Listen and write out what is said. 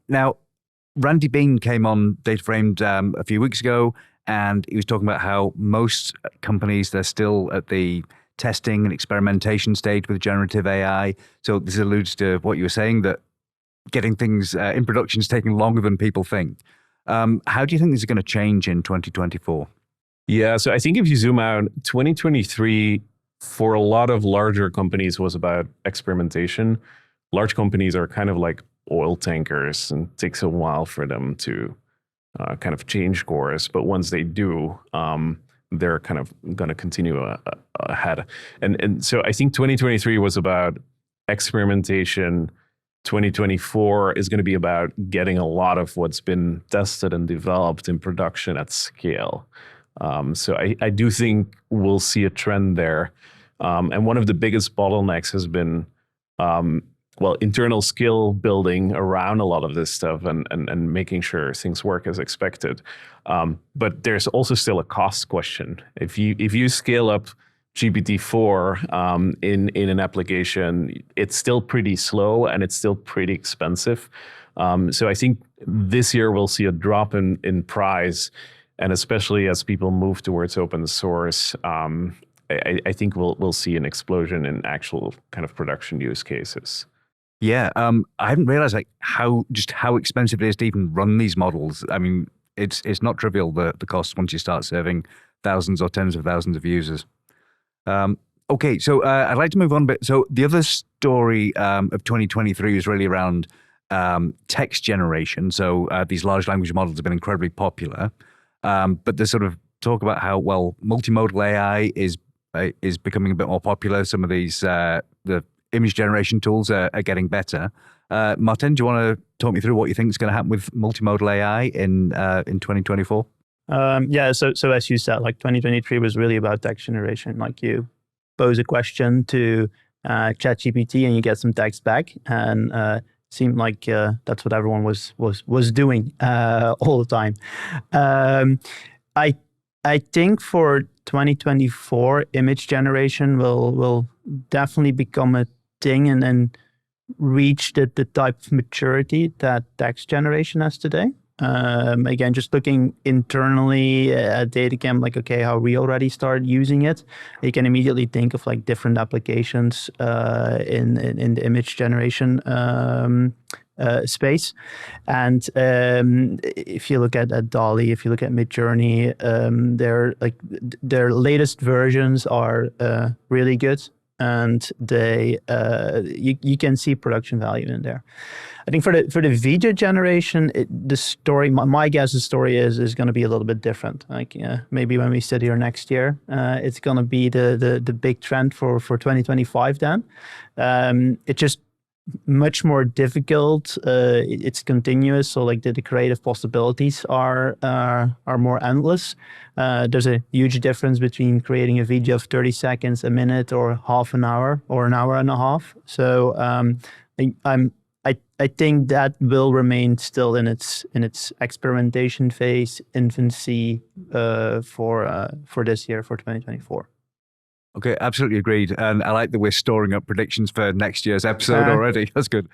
Now, Randy Bean came on DataFramed a few weeks ago, and he was talking about how most companies, they're still at the testing and experimentation stage with generative AI. So this alludes to what you were saying, that getting things in production is taking longer than people think. How do you think this is going to change in 2024? Yeah, so I think if you zoom out, 2023 for a lot of larger companies was about experimentation. Large companies are kind of like oil tankers, and it takes a while for them to kind of change course. But once they do, they're kind of going to continue ahead. And so I think 2023 was about experimentation. 2024 is going to be about getting a lot of what's been tested and developed in production at scale. So I do think we'll see a trend there. And one of the biggest bottlenecks has been, internal skill building around a lot of this stuff and making sure things work as expected. But there's also still a cost question. If you scale up GPT-4 in an application, it's still pretty slow and it's still pretty expensive. So I think this year we'll see a drop in price, and especially as people move towards open source, I think we'll see an explosion in actual kind of production use cases. Yeah, I hadn't realized how expensive it is to even run these models. I mean, it's not trivial, the cost once you start serving thousands or tens of thousands of users. Okay, so I'd like to move on a bit. So the other story of 2023 was really around text generation. So these large language models have been incredibly popular, but there's sort of talk about how, well, multimodal AI is becoming a bit more popular. Some of these the image generation tools are getting better. Martijn, do you want to talk me through what you think is going to happen with multimodal AI in 2024? So as you said, like 2023 was really about text generation. Like you pose a question to ChatGPT and you get some text back, and seemed like that's what everyone was doing all the time. I think for 2024, image generation will definitely become a thing and reach the type of maturity that text generation has today. Again, just looking internally at DataCamp, like, okay, how we already started using it, you can immediately think of like different applications in the image generation space. And if you look at DALL-E, if you look at Midjourney, their latest versions are really good, and they you can see production value in there. I think for the video generation, the story, my guess, the story is going to be a little bit different. Like maybe when we sit here next year, it's going to be the big trend for 2025. Then it's just much more difficult. It's continuous, so like the creative possibilities are more endless. There's a huge difference between creating a video of 30 seconds, a minute, or half an hour, or an hour and a half. So I think that will remain still in its experimentation phase, infancy for this year, for 2024. Okay, absolutely agreed. And I like that we're storing up predictions for next year's episode already. That's good.